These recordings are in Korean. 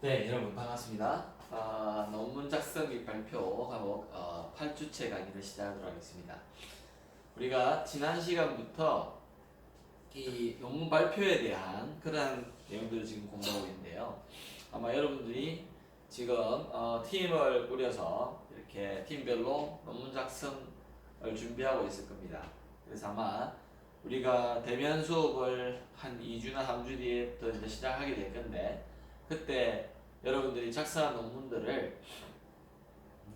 네, 여러분 반갑습니다. 논문 작성 및 발표 과목 8주째 강의를 시작하도록 하겠습니다. 우리가 지난 시간부터 이 논문 발표에 대한 그러한 내용들을 지금 공부하고 있는데요. 아마 여러분들이 지금 팀을 꾸려서 이렇게 팀별로 논문 작성을 준비하고 있을 겁니다. 그래서 아마 우리가 대면 수업을 한 2주나 3주 뒤에부터 이제 시작하게 될 건데, 그때 여러분들이 작성한 논문들을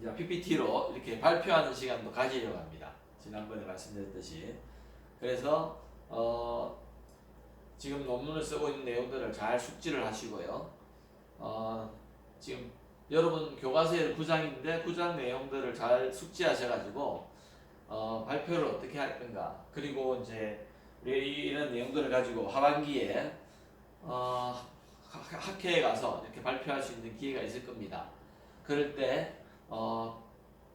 이제 PPT로 이렇게 발표하는 시간도 가지려고 합니다. 지난번에 말씀드렸듯이. 그래서 지금 논문을 쓰고 있는 내용들을 잘 숙지를 하시고요. 지금 여러분 교과서에 9장인데 9장 내용들을 잘 숙지하셔가지고 발표를 어떻게 할 건가, 그리고 이제 우리 이런 내용들을 가지고 하반기에 학회에 가서 이렇게 발표할 수 있는 기회가 있을 겁니다. 그럴 때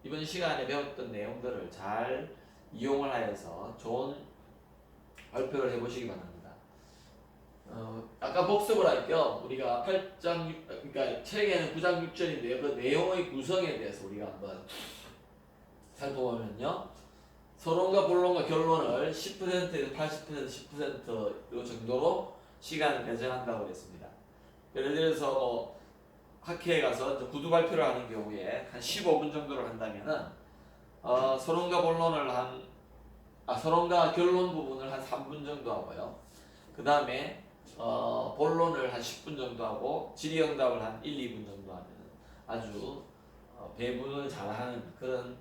이번 시간에 배웠던 내용들을 잘 이용을 하여서 좋은 발표를 해보시기 바랍니다. 아까 복습을 할 겸 우리가 8장, 그러니까 책에는 9장 6절인데요. 그 내용의 구성에 대해서 우리가 한번 살펴보면요. 서론과 본론과 결론을 10%에서 80%, 10% 정도로 시간을 배정한다고 했습니다. 예를 들어서 학회에 가서 구두 발표를 하는 경우에 한 15분 정도를 한다면은 서론과 본론을 서론과 결론 부분을 한 3분 정도 하고요. 그 다음에 본론을 한 10분 정도 하고 질의응답을 한 1, 2분 정도 하면 아주 배분을 잘하는 그런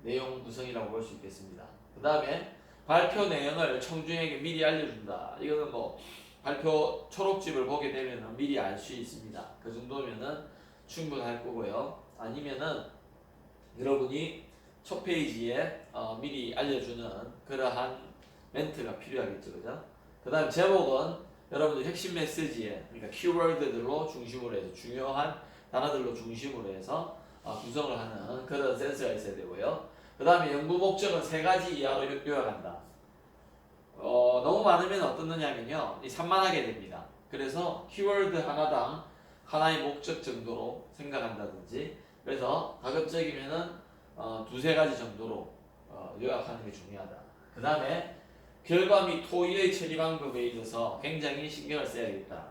내용 구성이라고 볼 수 있겠습니다. 그 다음에 발표 내용을 청중에게 미리 알려준다. 이거는 발표 초록집을 보게 되면 미리 알 수 있습니다. 그 정도면은 충분할 거고요. 아니면은 여러분이 첫 페이지에 미리 알려주는 그러한 멘트가 필요하겠죠, 그죠? 그 다음 제목은 여러분들 핵심 메시지에, 그러니까 키워드들로 중심으로 해서 중요한 단어들로 중심으로 해서 구성을 하는 그런 센스가 있어야 되고요. 그 다음에 연구 목적은 3가지 이하로 요약한다. 너무 많으면 어떻느냐면요, 산만하게 됩니다. 그래서 키워드 하나당 하나의 목적 정도로 생각한다든지, 그래서 가급적이면은 2-3가지 정도로 요약하는 게 중요하다. 그 다음에 결과 및 토의의 처리 방법에 있어서 굉장히 신경을 써야겠다.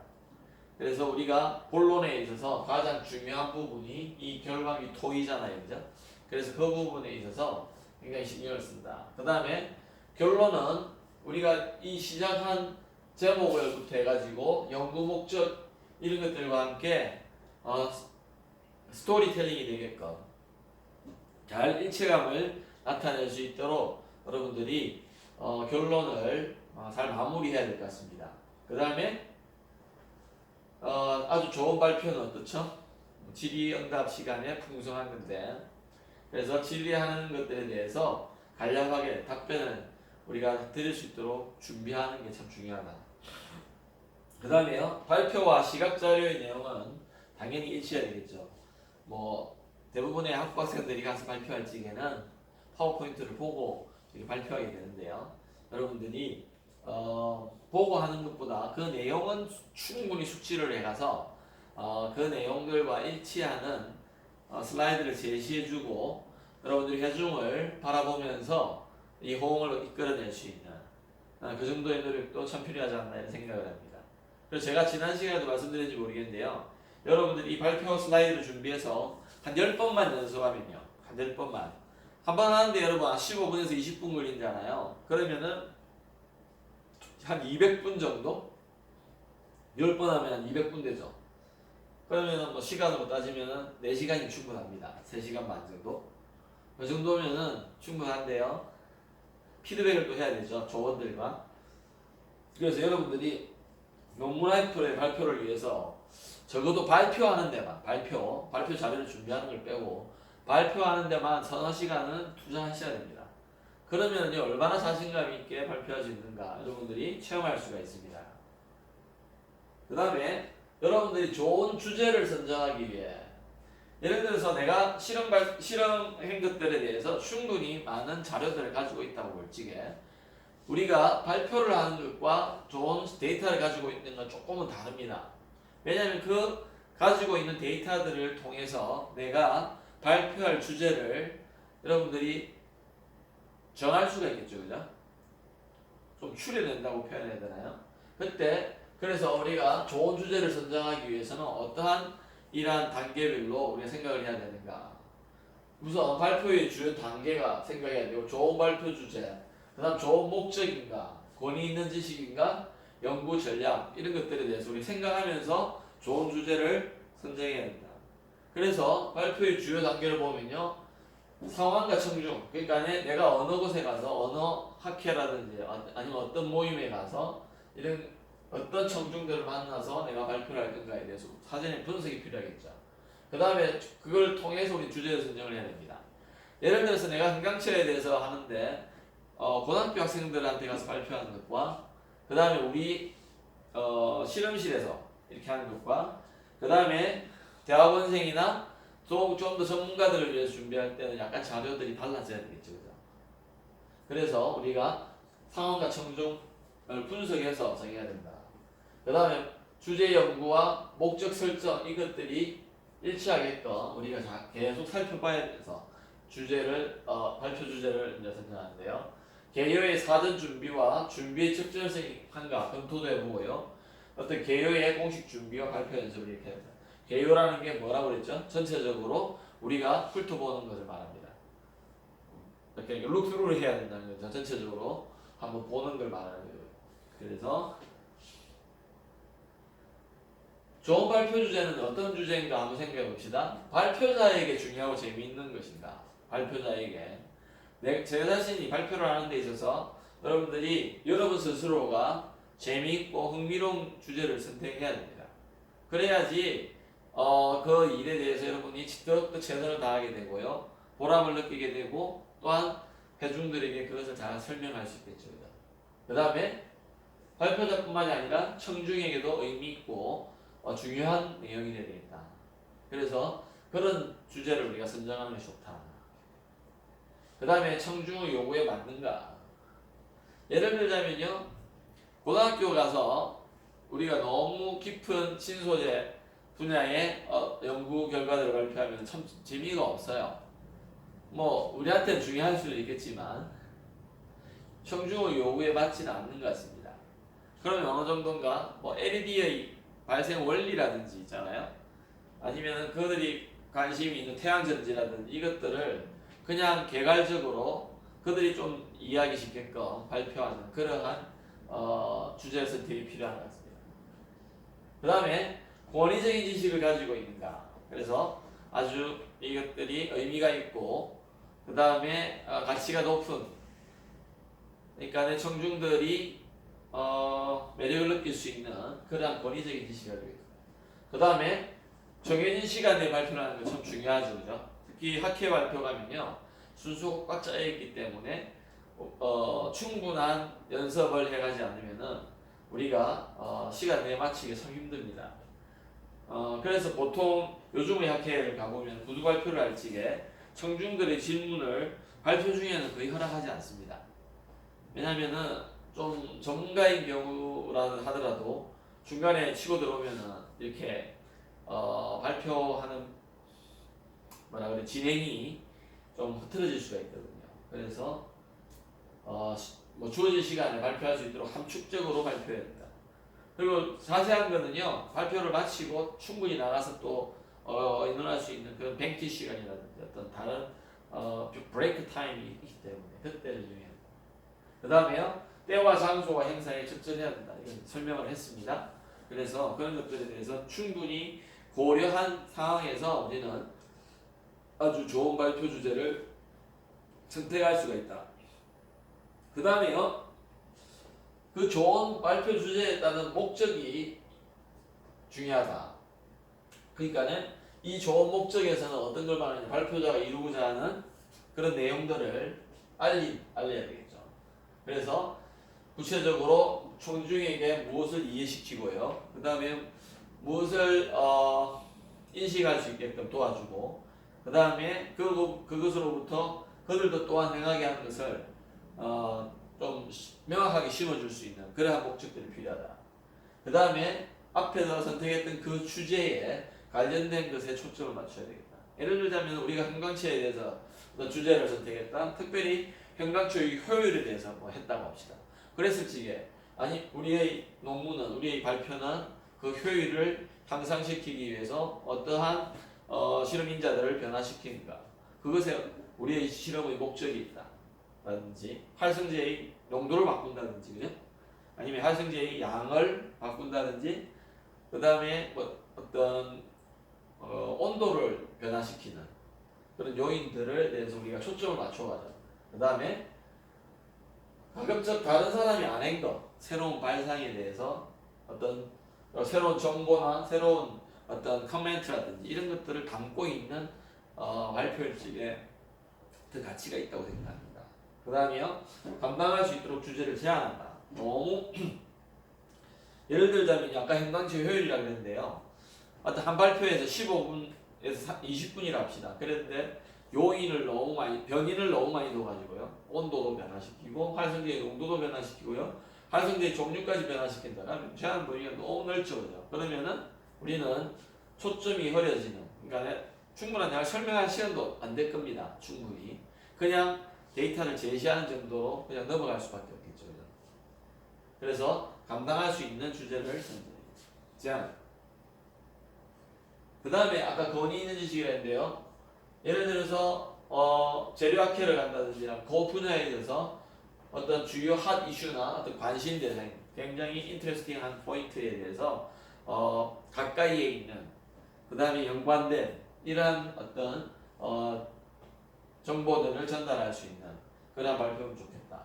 그래서 우리가 본론에 있어서 가장 중요한 부분이 이 결과 및 토의잖아요, 그죠? 그래서 그 부분에 있어서 굉장히 신경을 쓴다. 그 다음에 결론은 우리가 이 시작한 제목을부터 해가지고 연구 목적 이런 것들과 함께 스토리텔링이 되게끔 잘 일체감을 나타낼 수 있도록 여러분들이 결론을 잘 마무리해야 될 것 같습니다. 그 다음에 아주 좋은 발표는 어떻죠? 질의응답 시간에 풍성한 건데, 그래서 질의하는 것들에 대해서 간략하게 답변을 우리가 드릴 수 있도록 준비하는 게 참 중요하다. 그 다음에요, 발표와 시각자료의 내용은 당연히 일치해야 되겠죠. 대부분의 학부학생들이 가서 발표할 적에는 파워포인트를 보고 발표하게 되는데요. 여러분들이 보고 하는 것보다 그 내용은 충분히 숙지를 해가서 그 내용들과 일치하는 슬라이드를 제시해주고 여러분들이 회중을 바라보면서 이 호응을 이끌어낼 수 있는 그 정도의 노력도 참 필요하지 않나 이런 생각을 합니다. 그래서 제가 지난 시간에도 말씀드렸는지 모르겠는데요. 여러분들이 이 발표 슬라이드를 준비해서 한 10번만 연습하면요. 한 10번만. 한 번 하는데 여러분 15분에서 20분 걸린잖아요. 그러면은 한 200분 정도? 10번 하면 한 200분 되죠. 그러면은 시간으로 따지면은 4시간이 충분합니다. 3시간 반 정도? 그 정도면은 충분한데요. 피드백을 또 해야 되죠. 조원들과. 그래서 여러분들이 논문 학표의 발표를 위해서 적어도 발표하는 데만, 발표 자료를 준비하는 걸 빼고 발표하는 데만 서너 시간은 투자하셔야 됩니다. 그러면요, 얼마나 자신감 있게 발표할 수 있는가 여러분들이 체험할 수가 있습니다. 그 다음에 여러분들이 좋은 주제를 선정하기 위해, 예를 들어서 내가 실험한 것들에 대해서 충분히 많은 자료들을 가지고 있다고 볼 적에 우리가 발표를 하는 것과 좋은 데이터를 가지고 있는 건 조금은 다릅니다. 왜냐하면 그 가지고 있는 데이터들을 통해서 내가 발표할 주제를 여러분들이 정할 수가 있겠죠, 그죠? 좀 추려낸다고 표현해야 되나요? 그때 그래서 우리가 좋은 주제를 선정하기 위해서는 어떠한 이러한 단계별로 우리가 생각을 해야 되는가? 우선 발표의 주요 단계가 생각해야 되고 좋은 발표 주제, 그다음 좋은 목적인가, 권위 있는 지식인가, 연구 전략 이런 것들에 대해서 우리 생각하면서 좋은 주제를 선정해야 된다. 그래서 발표의 주요 단계를 보면요, 상황과 청중, 그러니까 내가 어느 곳에 가서 어느 학회라든지 아니면 어떤 모임에 가서 이런 어떤 청중들을 만나서 내가 발표를 할 건가에 대해서 사전에 분석이 필요하겠죠. 그 다음에 그걸 통해서 우리 주제를 선정을 해야 됩니다. 예를 들어서 내가 한강철에 대해서 하는데 고등학교 학생들한테 가서 발표하는 것과 그 다음에 우리 실험실에서 이렇게 하는 것과 그 다음에 대학원생이나 좀 더 전문가들을 위해서 준비할 때는 약간 자료들이 달라져야 되겠죠, 그죠? 그래서 우리가 상황과 청중을 분석해서 정해야 된다. 그 다음에 주제 연구와 목적 설정 이것들이 일치하게끔 우리가 계속 살펴봐야 돼서 주제를 발표 주제를 이제 선정하는데요. 개요의 사전 준비와 준비의 적절성한가 검토도 해보고요. 어떤 개요의 공식 준비와 발표 연습을 이렇게 합니다. 개요라는 게 뭐라고 그랬죠? 전체적으로 우리가 훑어보는 것을 말합니다. 이렇게 룩스루를 해야 된다는 거죠. 전체적으로 한번 보는 걸 말하는 거예요. 그래서 좋은 발표 주제는 어떤 주제인가 한번 생각해 봅시다. 발표자에게 중요하고 재미있는 것인가? 발표자에게 제 자신이 발표를 하는 데 있어서 여러분들이 여러분 스스로가 재미있고 흥미로운 주제를 선택해야 됩니다. 그래야지 그 일에 대해서 여러분이 더욱더 최선을 다하게 되고요. 보람을 느끼게 되고 또한 회중들에게 그것을 잘 설명할 수 있겠죠. 그 다음에 발표자뿐만이 아니라 청중에게도 의미 있고 중요한 내용이 되겠다. 그래서 그런 주제를 우리가 선정하는 것이 좋다. 그 다음에 청중의 요구에 맞는가. 예를 들자면요, 고등학교 가서 우리가 너무 깊은 신소재 분야의 연구 결과들을 발표하면 참 재미가 없어요. 뭐 우리한테는 중요할 수도 있겠지만 청중의 요구에 맞지는 않는 것 같습니다. 그러면 어느 정도인가 뭐 LED의 발생 원리라든지 있잖아요. 아니면 그들이 관심이 있는 태양전지라든지 이것들을 그냥 개괄적으로 그들이 좀 이해하기 쉽게끔 발표하는 그러한 주제 선택이 필요한 것 같습니다. 그 다음에 권위적인 지식을 가지고 있는가. 그래서 아주 이것들이 의미가 있고 그 다음에 가치가 높은, 그러니까 내 청중들이 매력을 느낄 수 있는 그러한 권위적인 지식을 가지고 있습니다. 그 다음에 정해진 시간에 발표를 하는 건 참 중요하죠, 그죠? 특히 학회 발표 가면요, 순서가 꽉 짜여 있기 때문에 충분한 연습을 해가지 않으면은 우리가 시간 내에 마치기 참 힘듭니다. 그래서 보통 요즘의 학회를 가보면 구두 발표를 할 적에 청중들의 질문을 발표 중에는 거의 허락하지 않습니다. 왜냐면은 좀 전문가인 경우라 하더라도 중간에 치고 들어오면은 이렇게 발표하는 뭐라 그래 진행이 좀 흐트러질 수가 있거든요. 그래서 뭐 주어진 시간에 발표할 수 있도록 함축적으로 발표해야 된다. 그리고 자세한 거는요, 발표를 마치고 충분히 나가서 또 의논할 수 있는 그런 뱅키 시간이라든지 어떤 다른 브레이크 타임이 있기 때문에 그때를 이용해야 된다. 그 다음에요, 때와 장소와 행사에 적절해야 된다. 이건 설명을 했습니다. 그래서 그런 것들에 대해서 충분히 고려한 상황에서 우리는 아주 좋은 발표 주제를 선택할 수가 있다. 그 다음에요, 그 좋은 발표 주제에 따른 목적이 중요하다. 그러니까는 이 좋은 목적에서는 어떤 걸 말하냐, 발표자가 이루고자 하는 그런 내용들을 알려야 되겠죠. 그래서 구체적으로 청중에게 무엇을 이해시키고요, 그 다음에 무엇을 인식할 수 있게끔 도와주고, 그 다음에 그것으로부터 그들도 또한 행하게 하는 것을 좀 명확하게 심어줄 수 있는 그러한 목적들이 필요하다. 그 다음에 앞에서 선택했던 그 주제에 관련된 것에 초점을 맞춰야 되겠다. 예를 들자면 우리가 형광체에 대해서 어떤 주제를 선택했다. 특별히 형광초의 효율에 대해서 뭐 했다고 합시다. 그랬을 적에 아니 우리의 논문은 우리의 발표는 그 효율을 향상시키기 위해서 어떠한 실험인자들을 변화시키는가 그것에 우리의 실험의 목적이 있다. 라든지 활성제의 농도를 바꾼다든지 그죠? 아니면 활성제의 양을 바꾼다든지 그 다음에 뭐 어떤 온도를 변화시키는 그런 요인들에 대해서 우리가 초점을 맞춰가자. 그 다음에 가급적 다른 사람이 안 한 것, 새로운 발상에 대해서 어떤 새로운 정보나 새로운 어떤 커멘트라든지 이런 것들을 담고 있는 발표일 적에 더 가치가 있다고 생각합니다. 그 다음에요, 감당할 수 있도록 주제를 제한한다. 너무 예를 들자면 아까 형광체 효율이라고 했는데요. 어떤 한 발표에서 15분에서 20분이라 합시다. 그런데 요인을 너무 많이, 변인을 너무 많이 넣어가지고요. 온도도 변화시키고, 활성제의 농도도 변화시키고요. 활성제의 종류까지 변화시킨다면 제한 범위가 너무 넓죠. 그러면은 우리는 초점이 흐려지는, 그러니까 충분한 양을 설명할 시간도 안 될 겁니다. 충분히. 그냥 데이터를 제시하는 정도로 그냥 넘어갈 수밖에 없겠죠. 그래서 감당할 수 있는 주제를 선정해요. 제한. 그 다음에 아까 권위 있는 지식이라 했는데요. 예를 들어서 재료학회를 간다든지 그 분야에 대해서 어떤 주요 핫 이슈나 어떤 관심 대상, 굉장히 인터레스팅한 포인트에 대해서 가까이에 있는 그 다음에 연관된 이러한 어떤 정보들을 전달할 수 있는 그런 발표면 좋겠다.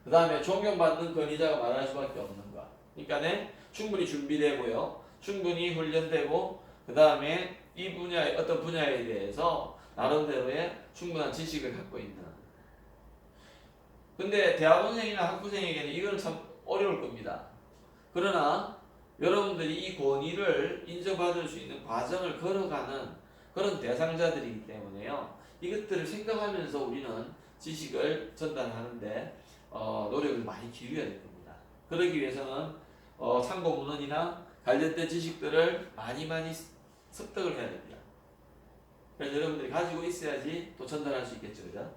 그 다음에 존경받는 권위자가 말할 수밖에 없는 것. 그러니까 충분히 준비되고요. 충분히 훈련되고 그 다음에 이 분야의 어떤 분야에 대해서 나름대로의 충분한 지식을 갖고 있는. 근데 대학원생이나 학부생에게는 이건 참 어려울 겁니다. 그러나 여러분들이 이 권위를 인정받을 수 있는 과정을 걸어가는 그런 대상자들이기 때문에요. 이것들을 생각하면서 우리는 지식을 전달하는데 노력을 많이 기울여야 될 겁니다. 그러기 위해서는 참고 문헌이나 관련된 지식들을 많이 습득을 해야 됩니다. 그래서 여러분들이 가지고 있어야지 또 전달할 수 있겠죠. 그죠?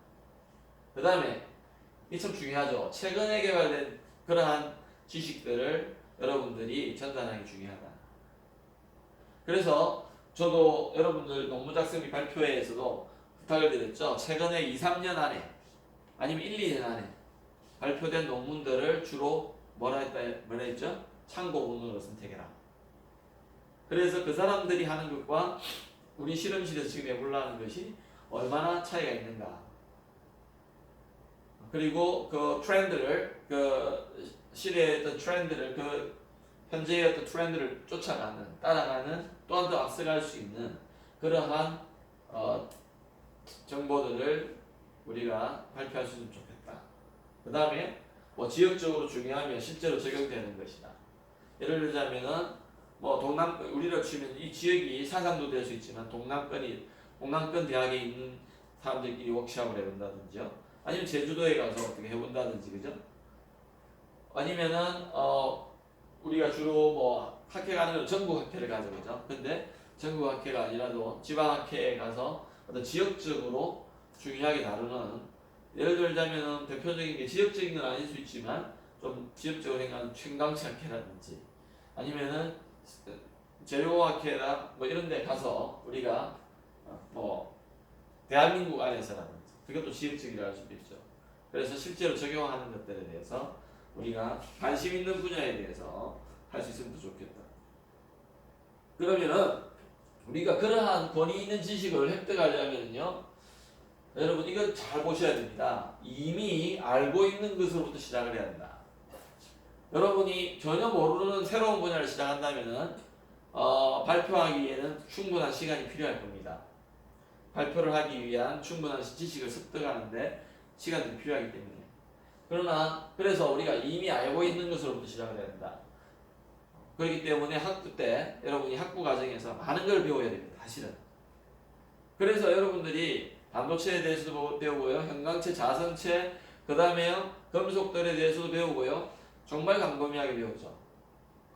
그 다음에 이 참 중요하죠. 최근에 개발된 그러한 지식들을 여러분들이 전달하는 게 중요하다. 그래서 저도 여러분들 논문 작성 및 발표회에서도 부탁을 드렸죠. 최근에 2, 3년 안에 아니면 1, 2년 안에 발표된 논문들을 주로 뭐라 했죠? 참고 문헌으로 선택해라. 그래서 그 사람들이 하는 것과 우리 실험실에서 지금 해보려는 것이 얼마나 차이가 있는가. 그리고 그 트렌드를, 그 시대의 어떤 트렌드를, 그 현재의 어떤 트렌드를 따라가는 또한 더 앞서갈 수 있는 그러한 정보들을 우리가 발표할 수 있으면 좋겠다. 그 다음에 뭐 지역적으로 중요하면 실제로 적용되는 것이다. 예를 들자면은 뭐 우리로 치면 이 지역이 사상도 될 수 있지만 동남권 대학에 있는 사람들끼리 워크숍을 해본다든지요. 아니면 제주도에 가서 어떻게 해본다든지 그죠? 아니면은 우리가 주로 뭐 학회 가는 건 전국 학회를 가죠 그죠? 근데 전국 학회가 아니라도 지방 학회에 가서 어떤 지역적으로 중요하게 다루는 예를 들자면은 대표적인 게 지역적인 건 아닐 수 있지만 좀 지역적으로 생각하는 청강치 학회라든지 아니면은 재료학회나 뭐 이런 데 가서 우리가 뭐 대한민국 안에서라든지 그것도 지역적이라 할 수도 있죠. 그래서 실제로 적용하는 것들에 대해서 우리가 관심 있는 분야에 대해서 할 수 있으면 더 좋겠다. 그러면은 우리가 그러한 권위 있는 지식을 획득하려면요, 여러분 이거 잘 보셔야 됩니다. 이미 알고 있는 것으로부터 시작을 해야 한다. 여러분이 전혀 모르는 새로운 분야를 시작한다면은 발표하기에는 충분한 시간이 필요할 겁니다. 발표를 하기 위한 충분한 지식을 습득하는데 시간이 필요하기 때문에. 그래서 우리가 이미 알고 있는 것으로부터 시작을 해야 된다. 그렇기 때문에 학부 때 여러분이 학부 과정에서 많은 걸 배워야 됩니다. 사실은. 그래서 여러분들이 반도체에 대해서도 배우고요. 형광체, 자성체, 그 다음에요. 금속들에 대해서도 배우고요. 정말 광범위하게 배우죠.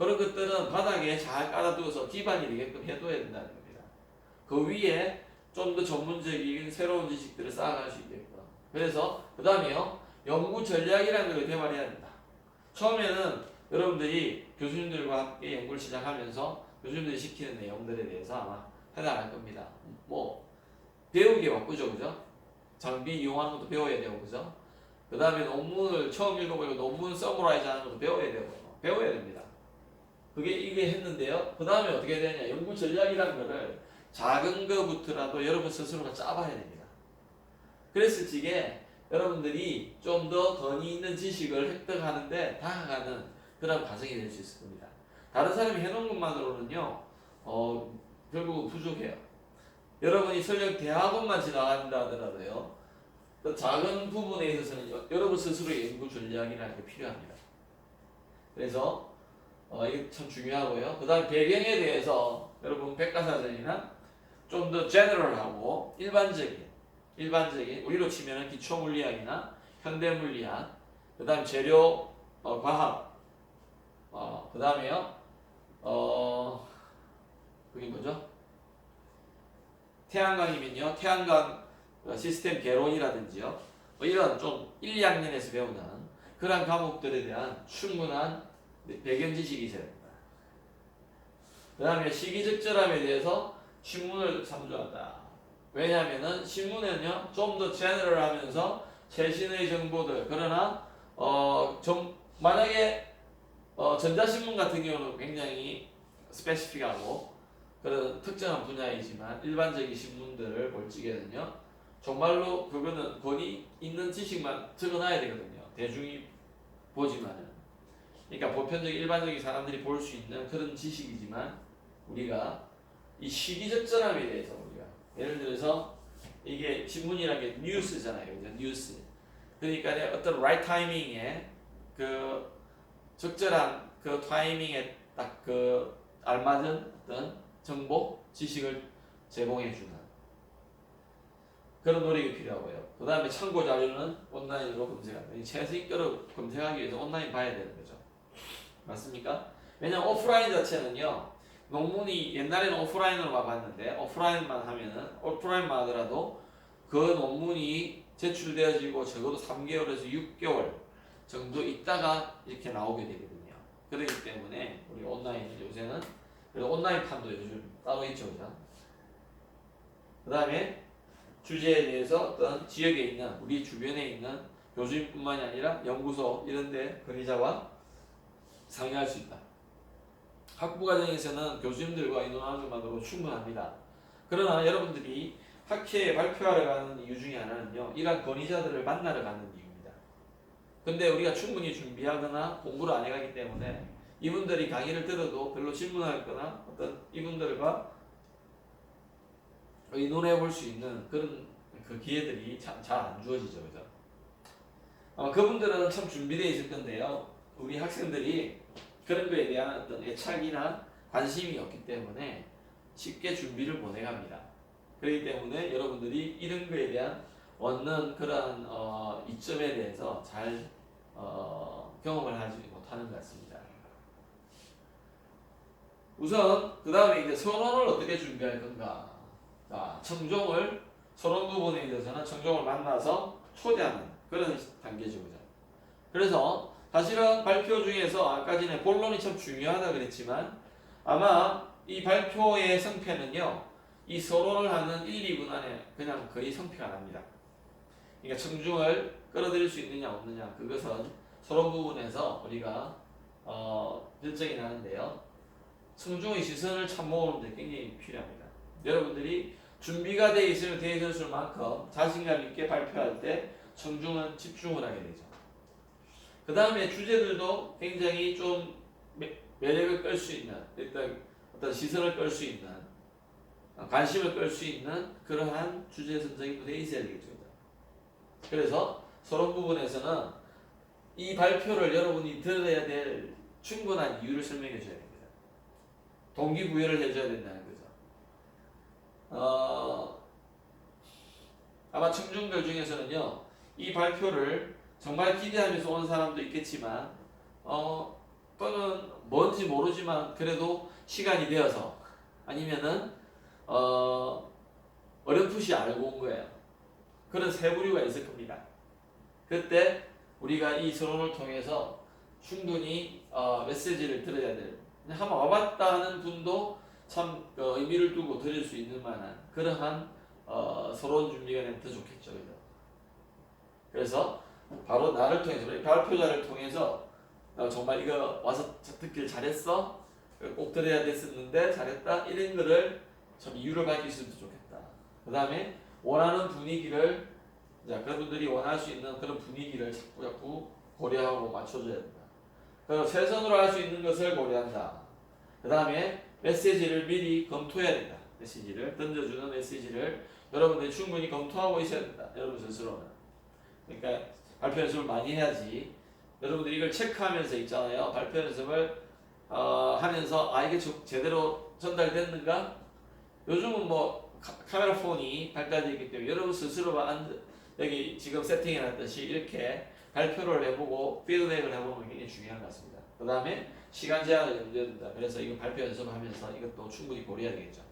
그런 것들은 바닥에 잘 깔아두어서 기반이 되게끔 해둬야 된다는 겁니다. 그 위에 좀 더 전문적인 새로운 지식들을 쌓아갈 수 있게끔. 그래서 그 다음에요, 연구 전략이라는 걸 개발해야 된다. 처음에는 여러분들이 교수님들과 함께 연구를 시작하면서 교수님들이 시키는 내용들에 대해서 아마 해나갈 겁니다. 뭐 배우기 바쁘죠, 그죠? 장비 이용하는 것도 배워야 되고, 그죠? 그 다음에 논문을 처음 읽어보고 논문 서머라이즈 하는 것도 배워야 되고, 배워야 됩니다. 이게 했는데요. 그 다음에 어떻게 되냐. 연구 전략이라는 거를 작은 거부터라도 여러분 스스로가 짜봐야 됩니다. 그랬을 적에 여러분들이 좀 더 권위 있는 지식을 획득하는데 다가가는 그런 과정이 될 수 있을 겁니다. 다른 사람이 해놓은 것만으로는요, 결국 부족해요. 여러분이 설령 대학원만 지나간다 하더라도요, 그 작은 부분에 있어서는 여러분 스스로의 연구 전략이라는 게 필요합니다. 그래서 이게 참 중요하고요. 그 다음에 배경에 대해서 여러분 백과사전이나 좀 더 제너럴하고 일반적인 우리로 치면 기초물리학이나 현대물리학, 그 다음 재료 과학, 그 다음에요 그게 뭐죠? 태양광이면요 태양광 시스템 개론이라든지요, 이런 좀 1, 2학년에서 배우는 그런 과목들에 대한 충분한 배경 지식이 있어야 됩니다. 그 다음에 시기적절함에 대해서 신문을 참조한다. 왜냐하면은 신문에는요 좀 더 제너럴하면서 최신의 정보들, 그러나 만약에 전자신문 같은 경우는 굉장히 스페시픽하고 그런 특정한 분야이지만 일반적인 신문들을 볼 적에는요 정말로 그거는 권위 있는 지식만 적어놔야 되거든요. 대중이 보지만은. 그러니까 보편적인 일반적인 사람들이 볼 수 있는 그런 지식이지만 우리가 이 시기적절함에 대해서 우리가 예를 들어서 이게 신문이라는 게 뉴스잖아요. 그죠? 뉴스. 그러니까 어떤 right 타이밍에 그 적절한 그 타이밍에 딱 그 알맞은 어떤 정보, 지식을 제공해주는 그런 노력이 필요하고요. 그 다음에 참고 자료는 온라인으로 검색한다. 최신 거를 검색하기 위해서 온라인 봐야 되는 거죠. 맞습니까? 왜냐면 오프라인 자체는요, 논문이 옛날에는 오프라인으로만 봤는데 오프라인만 하더라도 그 논문이 제출되어지고 적어도 3개월에서 6개월 정도 있다가 이렇게 나오게 되거든요. 그렇기 때문에 우리 온라인 요새는 그래서 온라인판도 요즘 따로 있죠, 그죠? 그 다음에 주제에 대해서 어떤 지역에 있는 우리 주변에 있는 교수님뿐만이 아니라 연구소 이런데 권위자와 상의할 수 있다. 학부 과정에서는 교수님들과 의논하는 것만으로 충분합니다. 그러나 여러분들이 학회에 발표하러 가는 이유 중에 하나는요, 이러한 권위자들을 만나러 가는 이유입니다. 근데 우리가 충분히 준비하거나 공부를 안 해가기 때문에 이분들이 강의를 들어도 별로 질문하거나 어떤 이분들과 의논해 볼 수 있는 그런 그 기회들이 잘 안 주어지죠, 그죠? 아마 그분들은 참 준비되어 있을 건데요, 우리 학생들이 그런 거에 대한 어떤 애착이나 관심이 없기 때문에 쉽게 준비를 못 해갑니다. 그렇기 때문에 여러분들이 이런 거에 대한 얻는 그런 이점에 대해서 잘 경험을 하지 못하는 것 같습니다. 우선 그 다음에 이제 서론을 어떻게 준비할 건가? 자, 서론 부분에 대해서는 청중을 만나서 초대하는 그런 단계죠, 그죠? 그래서 사실은 발표 중에서 아까 전에 본론이 참 중요하다 그랬지만 아마 이 발표의 성패는요, 이 서론을 하는 1, 2분 안에 그냥 거의 성패가 납니다. 그러니까 청중을 끌어들일 수 있느냐 없느냐, 그것은 서론 부분에서 우리가 결정이 나는데요, 청중의 시선을 참모으는 데 굉장히 필요합니다. 여러분들이 준비가 되어 있으면 되어 있을 만큼 자신감 있게 발표할 때 청중은 집중을 하게 되죠. 그 다음에 주제들도 굉장히 좀 매력을 끌 수 있는, 어떤 시선을 끌 수 있는, 관심을 끌 수 있는 그러한 주제 선정이 되어 있어야 되겠죠. 그래서 서론 부분에서는 이 발표를 여러분이 들어야 될 충분한 이유를 설명해 줘야 됩니다. 동기부여를 해줘야 된다는 거죠. 아마 청중들 중에서는요, 이 발표를 정말 기대하면서 온 사람도 있겠지만 또 또는 뭔지 모르지만 그래도 시간이 되어서 아니면은 어렴풋이 알고 온 거예요. 그런 세 부류가 있을 겁니다. 그때 우리가 이 서론을 통해서 충분히 메시지를 들어야 돼요. 한번 와봤다 하는 분도 참 의미를 두고 들을 수 있는 만한 그러한 서론 준비가 되면 더 좋겠죠. 그죠? 그래서 바로 나를 통해서 발표자를 통해서 정말 이거 와서 듣길 잘했어? 꼭 들어야 됐었는데 잘했다? 이런 거를 좀 이유를 밝힐 수도 좋겠다. 그 다음에 원하는 분위기를 그분들이 원할 수 있는 그런 분위기를 자꾸 고려하고 맞춰줘야 된다. 그리고 최선으로 할 수 있는 것을 고려한다. 그 다음에 메시지를 미리 검토해야 된다. 메시지를 던져주는 메시지를 여러분들이 충분히 검토하고 있어야 된다. 여러분 스스로는. 그러니까 발표 연습을 많이 해야지. 여러분들이 이걸 체크하면서 있잖아요. 발표 연습을 하면서 이게 제대로 전달됐는가? 요즘은 뭐 카메라 폰이 발달되어 있기 때문에 여러분 스스로가 여기 지금 세팅해놨듯이 이렇게 발표를 해보고 피드백을 해보면 굉장히 중요한 것 같습니다. 그 다음에 시간 제한을 염두에 둔다. 그래서 이거 발표 연습을 하면서 이것도 충분히 고려해야 되겠죠.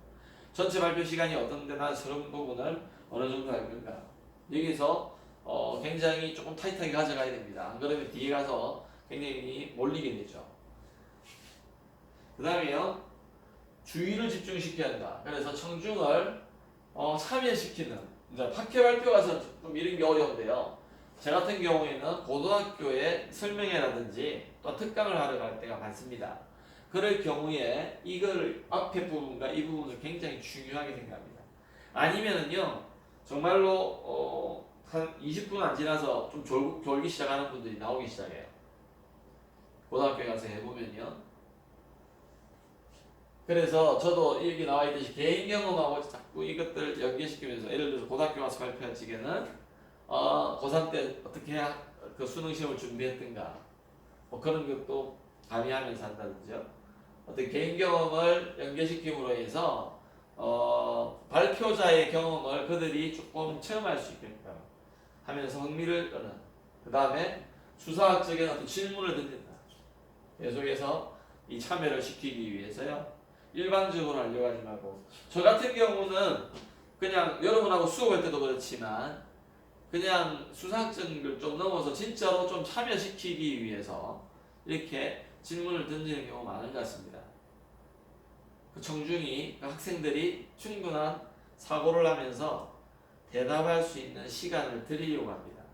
전체 발표 시간이 어떤데 난 저런 부분을 어느 정도 할 건가. 여기서 굉장히 조금 타이트하게 가져가야 됩니다. 안 그러면 뒤에 가서 굉장히 몰리게 되죠. 그 다음에요. 주의를 집중시켜야 한다. 그래서 청중을 참여시키는 이제 학회 발표 가서 좀 이런 게 어려운데요. 제 같은 경우에는 고등학교에 설명회라든지 또 특강을 하러 갈 때가 많습니다. 그럴 경우에 이걸 앞에 부분과 이 부분을 굉장히 중요하게 생각합니다. 아니면은요 정말로 한 20분 안 지나서 좀 졸기 시작하는 분들이 나오기 시작해요. 고등학교에 가서 해보면요. 그래서 저도 여기 나와 있듯이 개인 경험하고 자꾸 이것들 연계시키면서 예를 들어서 고등학교 가서 발표할 적에는 고3 때 어떻게 그 수능 시험을 준비했던가 뭐 그런 것도 가미하면서 한다든지요. 어떤 개인 경험을 연계시킴으로 해서 발표자의 경험을 그들이 조금 체험할 수 있게끔 하면서 흥미를 끄는. 그 다음에 수사학적인 어떤 질문을 던진다. 계속해서 이 참여를 시키기 위해서요. 일반적으로 하려고 하지 말고 저 같은 경우는 그냥 여러분하고 수업할 때도 그렇지만 그냥 수사학적인 걸 좀 넘어서 진짜로 좀 참여시키기 위해서 이렇게 질문을 던지는 경우가 많은 것 같습니다. 그 청중이 그 학생들이 충분한 사고를 하면서 대답할 수 있는 시간을 드리려고 합니다.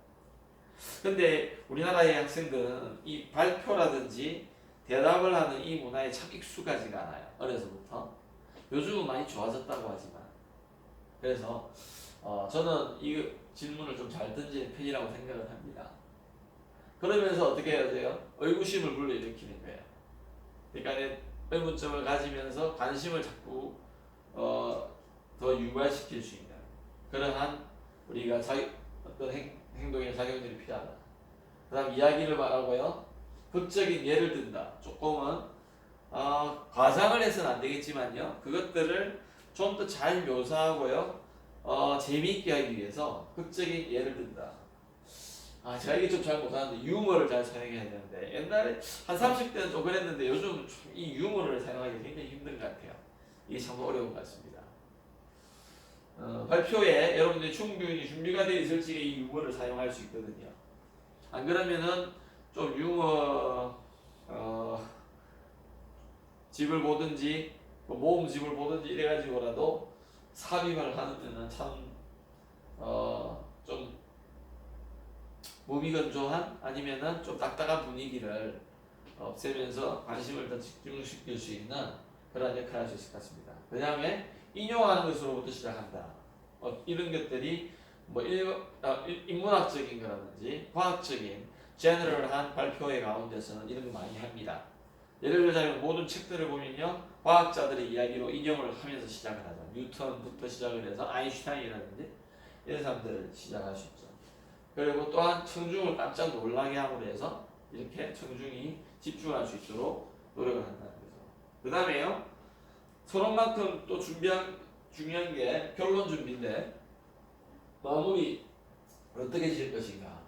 근데 우리나라의 학생들은 이 발표라든지 대답을 하는 이 문화에 참 익숙하지가 않아요. 어려서부터. 요즘은 많이 좋아졌다고 하지만. 그래서 저는 이 질문을 좀 잘 던지는 편이라고 생각을 합니다. 그러면서 어떻게 해야 돼요? 의구심을 불러일으키는 거예요. 그러니까 의문점을 가지면서 관심을 자꾸 더 유발시킬 수 있는 그러한 우리가 어떤 행동의 작용들이 필요하다. 그 다음 이야기를 말하고요. 극적인 예를 든다. 조금은 과장을 해서는 안 되겠지만요. 그것들을 좀 더 잘 묘사하고요. 재미있게 하기 위해서 극적인 예를 든다. 제가 이게 좀 잘 못하는데 유머를 잘 사용해야 되는데 옛날에 한 30대는 좀 그랬는데 요즘 이 유머를 사용하기 굉장히 힘든 것 같아요. 이게 참 어려운 것 같습니다. 발표에 여러분들이 충분히 준비가 되어 있을 적에 이 유머를 사용할 수 있거든요. 안 그러면은 좀 유머 집을 보든지 모음집을 보든지 이래가지고라도 삽입을 하면은 참 좀 무미건조한 아니면은 좀 딱딱한 분위기를 없애면서 관심을 더 집중시킬 수 있는 그런 역할을 할 수 있을 것 같습니다. 그 다음에 인용하는 것으로부터 시작한다. 이런 것들이 뭐 인문학적인 거라든지 과학적인 제너럴한 발표회 가운데서는 이런 거 많이 합니다. 예를 들자면 모든 책들을 보면요. 과학자들의 이야기로 인용을 하면서 시작을 하죠. 뉴턴부터 시작을 해서 아인슈타인이라든지 이런 사람들을 시작할 수 있죠. 그리고 또한 청중을 깜짝 놀라게 함으로 해서 이렇게 청중이 집중할 수 있도록 노력을 한다는 거죠. 그 다음에요. 서론만큼 또 중요한 게 결론 준비인데 마무리 어떻게 지을 것인가.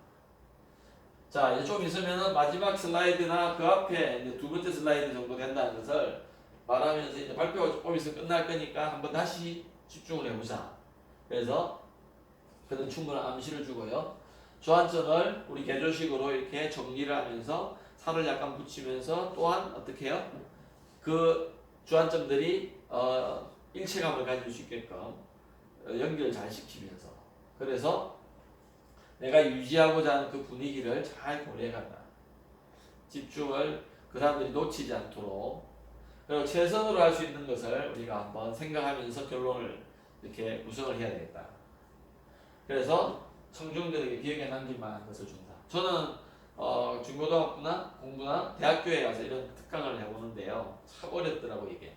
자, 이제 좀 있으면은 마지막 슬라이드나 그 앞에 이제 두 번째 슬라이드 정도 된다는 것을 말하면서 이제 발표가 조금 있으면 끝날 거니까 한번 다시 집중을 해보자. 그래서 그는 충분한 암시를 주고요. 주안점을 우리 개조식으로 이렇게 정리를 하면서 살을 약간 붙이면서 또한 어떻게 해요? 그 주안점들이 일체감을 가질 수 있게끔 연결 잘 시키면서 그래서 내가 유지하고자 하는 그 분위기를 잘 고려해간다. 집중을 그 사람들이 놓치지 않도록 그리고 최선으로 할 수 있는 것을 우리가 한번 생각하면서 결론을 이렇게 구성을 해야 되겠다. 그래서 청중들에게 기억에 남길 만한 것을 준다. 저는 중고등학교나 공부나 대학교에 가서 이런 특강을 해보는데요. 참 어렵더라고 이게.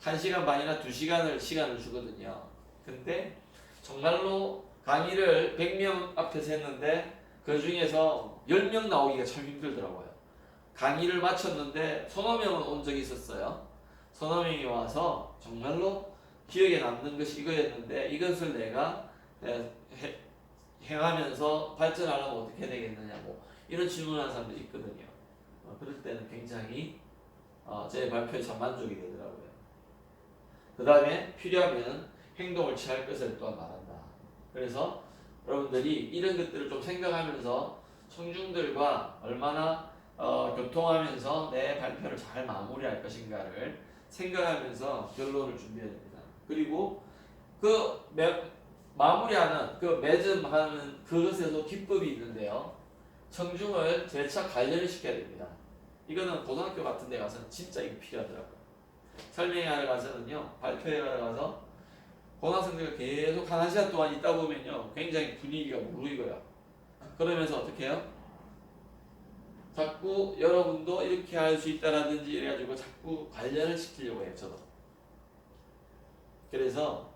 1시간 반이나 2시간을 시간을 주거든요. 근데 정말로 강의를 100명 앞에서 했는데 그 중에서 10명 나오기가 참 힘들더라고요. 강의를 마쳤는데 서너 명은 온 적이 있었어요. 서너 명이 와서 정말로 기억에 남는 것이 이거였는데 이것을 내가 행하면서 발전하려면 어떻게 해야 되겠느냐고 이런 질문하는 사람들이 있거든요. 그럴 때는 굉장히 제 발표에 참 만족이 되더라고요. 그 다음에 필요하면 행동을 취할 것을 또한 말한다. 그래서 여러분들이 이런 것들을 좀 생각하면서 청중들과 얼마나 교통하면서 내 발표를 잘 마무리할 것인가를 생각하면서 결론을 준비해야 됩니다. 그리고 그 마무리하는 그 매점하는 그것에도 기법이 있는데요. 청중을 재차 관련을 시켜야 됩니다. 이거는 고등학교 같은 데 가서는 진짜 이거 필요하더라고요. 설명회하러 가서는요, 발표회하러 가서 고등학생들 계속 한 시간 동안 있다 보면요, 굉장히 분위기가 무르익어요. 그러면서 어떻게 해요? 자꾸 여러분도 이렇게 할 수 있다라든지 이래가지고 자꾸 관련을 시키려고 해요, 저도. 그래서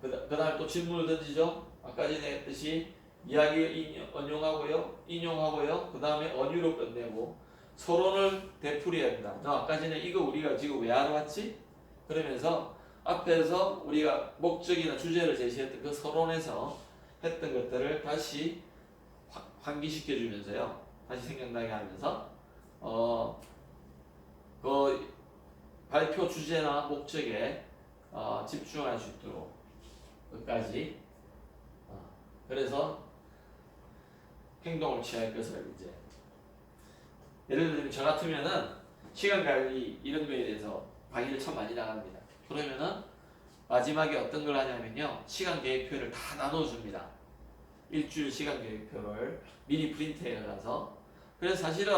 그 다음에 또 질문을 던지죠. 아까 전에 했듯이 이야기 인용하고요. 그 다음에 언유로 끝내고 서론을 되풀이해야 합니다. 아까 전에 이거 우리가 지금 왜 하러 왔지? 그러면서 앞에서 우리가 목적이나 주제를 제시했던 그 서론에서 했던 것들을 다시 환기시켜주면서요. 다시 생각나게 하면서 그 발표 주제나 목적에 집중할 수 있도록 끝까지 그래서 행동을 취할 것을 이제 예를 들면 저 같으면은 시간 관리 이런 거에 대해서 강의를 참 많이 나갑니다. 그러면은 마지막에 어떤 걸 하냐면요, 시간 계획표를 다 나눠줍니다. 일주일 시간 계획표를 미리 프린트해 가서 그래서 사실은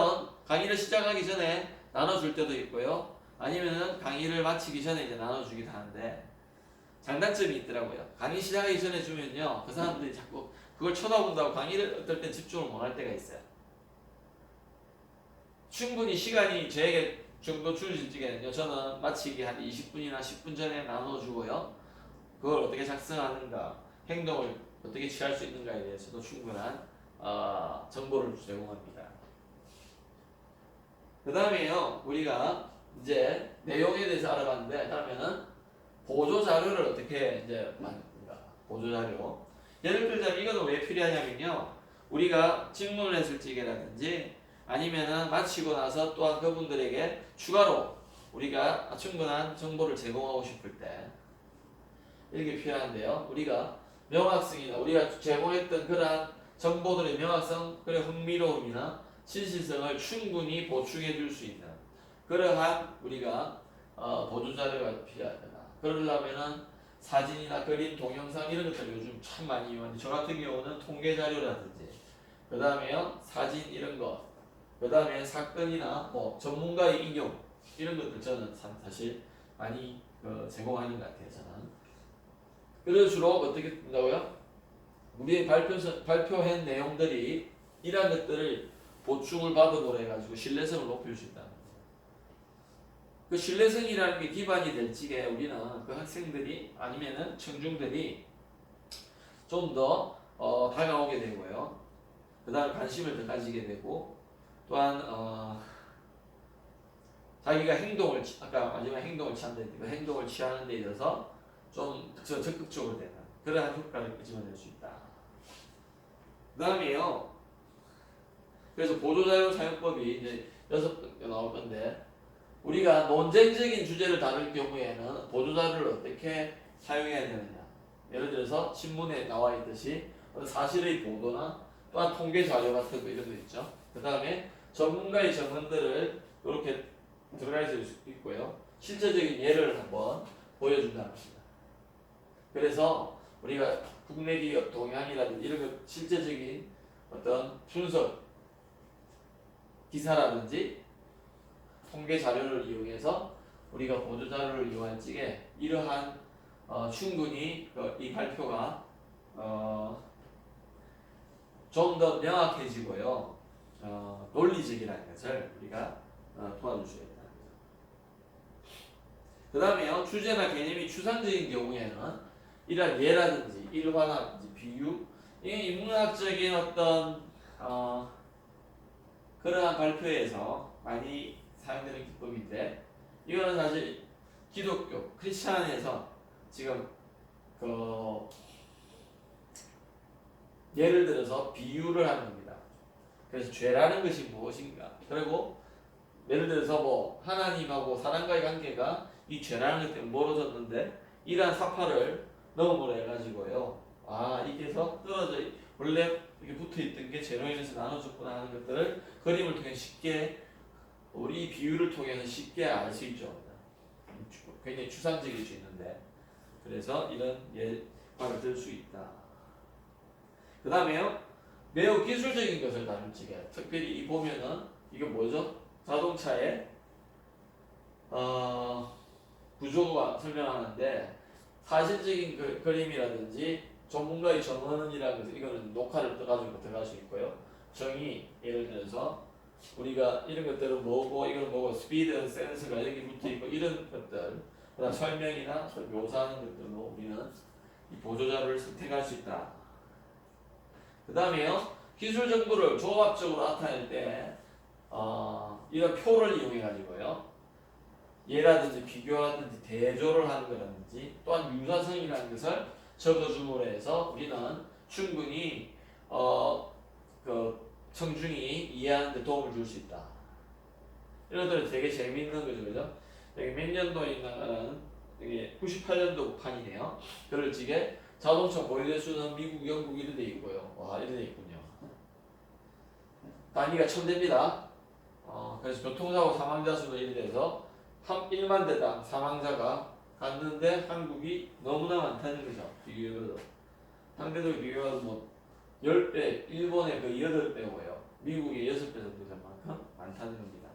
강의를 시작하기 전에 나눠줄 때도 있고요. 아니면은 강의를 마치기 전에 이제 나눠주기도 하는데 장단점이 있더라고요. 강의 시작하기 전에 주면요, 그 사람들이 자꾸 그걸 쳐다본다고 강의를 어떨 땐 집중을 못 할 때가 있어요. 충분히 시간이 저에게 정도 주어질 적에는요, 저는 마치기 한 20분이나 10분 전에 나눠주고요. 그걸 어떻게 작성하는가, 행동을 어떻게 취할 수 있는가에 대해서도 충분한 정보를 제공합니다. 그 다음에요, 우리가 이제 내용에 대해서 알아봤는데, 그러면은 보조 자료를 어떻게 이제 만든가? 보조 자료. 예를 들자면 이거는 왜 필요하냐면요, 우리가 질문을 했을 적이라든지 아니면은 마치고 나서 또한 그분들에게 추가로 우리가 충분한 정보를 제공하고 싶을 때 이게 필요한데요. 우리가 명확성이나 우리가 제공했던 그러한 정보들의 명확성, 그리고 흥미로움이나 진실성을 충분히 보충해 줄 수 있는 그러한 우리가 보조 자료가 필요하다. 그러려면은 사진이나 그림, 동영상 이런 것들 요즘 참 많이 이용하는데 저 같은 경우는 통계 자료라든지 그 다음에요 사진 이런 거, 그 다음에 사건이나 뭐 전문가의 인용 이런 것들 저는 사실 많이 제공하는 것 같아요. 저는. 그래서 주로 어떻게 된다고요? 우리의 발표한 내용들이 이러한 것들을 보충을 받음으로 해가지고 신뢰성을 높일 수 있다. 그 신뢰성이라는 게 기반이 될 적에 우리는 그 학생들이 아니면은 청중들이 좀 더 다가오게 되고요. 그 다음에 관심을 더 가지게 되고 또한 자기가 행동을 아까 마지막 행동을 취한다는데 그 행동을 취하는 데 있어서 좀 적극적으로 되는 그러한 효과를 끄집어낼 수 있다. 그 다음에요. 그래서 보조자료 사용법이 이제 6개 나올 건데 우리가 논쟁적인 주제를 다룰 경우에는 보조자료를 어떻게 사용해야 되느냐. 예를 들어서 신문에 나와 있듯이 사실의 보도나 또한 통계 자료 같은 거 이런 거 있죠. 그 다음에 전문가의 증언들을 이렇게 들어가 있을 수 있고요. 실제적인 예를 한번 보여준다는 겁니다. 그래서 우리가 국내 기업 동향이라든지 이런 거 실제적인 어떤 분석 기사라든지 통계 자료를 이용해서 우리가 보조 자료를 이용할 적에 이러한 충분히 이 발표가 좀 더 명확해지고요. 논리적이라는 것을 우리가 도와주셔야 된다. 그 다음에요. 주제나 개념이 추상적인 경우에는 이러한 예라든지 일화라든지 비유, 이 인문학적인 어떤 그러한 발표에서 많이 사용되는 기법인데 이거는 사실 기독교, 크리스찬에서 지금 예를 들어서 비유를 하는 겁니다. 그래서 죄라는 것이 무엇인가? 그리고 예를 들어서 뭐 하나님하고 사람과의 관계가 이 죄라는 것 때문에 멀어졌는데 이러한 사파를 넣음으로 해가지고요. 아 이게서 떨어져 원래 이렇게 붙어있던 게 죄로 인해서 나눠졌구나 하는 것들을 그림을 통해 쉽게 우리 비유를 통해서 쉽게 알 수 있죠. 굉장히 추상적일 수 있는데 그래서 이런 예화를 들 수 있다. 그 다음에요. 매우 기술적인 것을 다룰 적에 특별히 이 보면은 이게 뭐죠? 자동차의 구조가 설명하는데 사실적인 그림이라든지 전문가의 정언이라는 것은 이거는 녹화를 떠가지고 들어갈 수 있고요. 정의 예를 들어서 우리가 이런 것들은 뭐고 이건 뭐고 스피드 센서가 여기 붙어 있고 이런 것들 그다음 설명이나 묘사하는 것들로 우리는 이 보조자료를 선택할 수 있다. 그 다음에요. 기술 정보를 조합적으로 나타낼 때 이런 표를 이용해 가지고요. 예라든지 비교라든지 대조를 하는 거라든지 또한 유사성이라는 것을 적어줌으로 해서 우리는 충분히 청중이 이해하는 데 도움을 줄 수 있다. 이런 것들은 되게 재미있는 거죠. 그죠? 여기 몇 년도에 있나가는 여기 98년도 판이네요. 그럴 적에 자동차 보유대수는 미국, 영국 이런 데 있고요. 와, 이런 데 있군요. 단위가 1000대입니다. 그래서 교통사고 사망자 수도 이래 돼서 1만 대당 사망자가 갔는데 한국이 너무나 많다는 거죠. 비교해도. 상대적 비교해도 뭐 10배, 일본의 그 8배고요. 미국의 6배 정도 될 만큼 많다는 겁니다.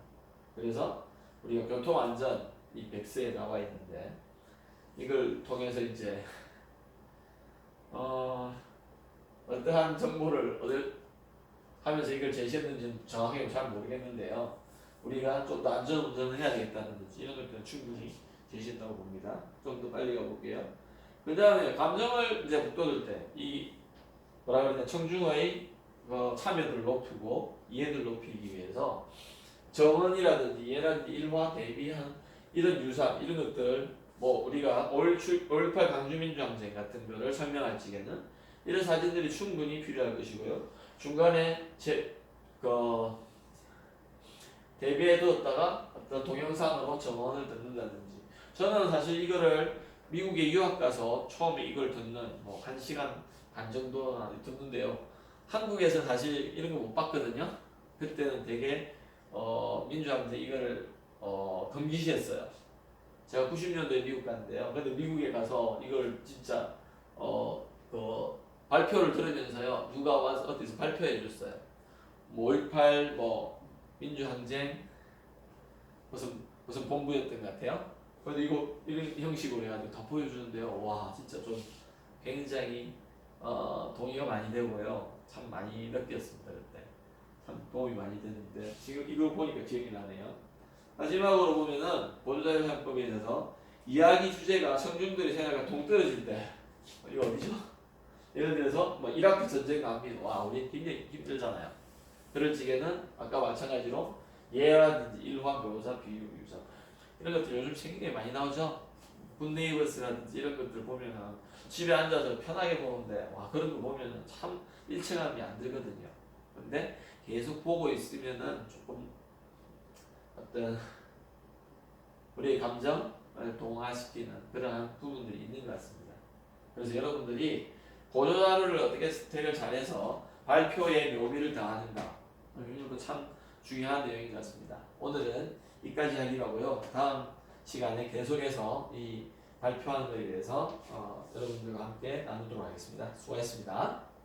그래서 우리가 교통안전 이 백스에 나와 있는데 이걸 통해서 이제 어떠한 정보를 하면서 이걸 제시했는지 정확하게 잘 모르겠는데요. 우리가 좀 더 안전운전을 해야 되겠다든지 이런 것들은 충분히 제시했다고 봅니다. 좀 더 빨리 가볼게요. 그 다음에 감정을 이제 북돋을 때 이 뭐라 그러냐 청중의 참여도를 높이고 이해도를 높이기 위해서 정언이라든지 이해라든지 일화 대비한 이런 유사 이런 것들 뭐 우리가 5.18 강주민주항쟁 같은 거를 설명할 적에는 이런 사진들이 충분히 필요할 것이고요. 중간에 대비해 두었다가 어떤 동영상으로 정언을 듣는다든지 저는 사실 이거를 미국에 유학 가서 처음에 이걸 듣는 뭐 1시간 반 정도나 듣는데요. 한국에서 사실 이런 거 못 봤거든요. 그때는 되게 민주항쟁 이거를 금기시했어요. 제가 90년도에 미국 갔는데요. 근데 미국에 가서 이걸 진짜 발표를 들으면서요. 누가 와서 어디서 발표해 줬어요. 뭐 5.18 뭐 민주항쟁 무슨 본부였던 것 같아요. 근데 이거 이런 형식으로 해가지고 다 보여주는데요. 와 진짜 좀 굉장히 동의가 많이 되고요. 참 많이 느꼈습니다 그때. 참 도움이 많이 됐는데 지금 이거 보니까 기억이 나네요. 마지막으로 보면은 보조자료 사용법에 있어서 이야기 주제가 청중들이 생각과 동떨어질 때 이거 어디죠? 예를 들어서 뭐 이라크 전쟁 나옵니다. 와 우리 굉장히 힘들잖아요. 그럴 적에는 아까 마찬가지로 예라든지 일화, 묘사, 비유, 유사 이런 것들 요즘 굉장히 많이 나오죠. 굿네이버스라든지 이런 것들 보면은 집에 앉아서 편하게 보는데 와 그런 거 보면은 참 일체감이 안 들거든요. 근데 계속 보고 있으면은 조금 어떤 우리의 감정을 동화시키는 그러한 부분들이 있는 것 같습니다. 그래서 여러분들이 보도자료를 어떻게 스택을 잘해서 발표의 묘미를 더하는가, 이것도 참 중요한 내용인 것 같습니다. 오늘은 여기까지 하기로 하고요. 다음 시간에 계속해서 이 발표하는 것에 대해서 여러분들과 함께 나누도록 하겠습니다. 수고하셨습니다.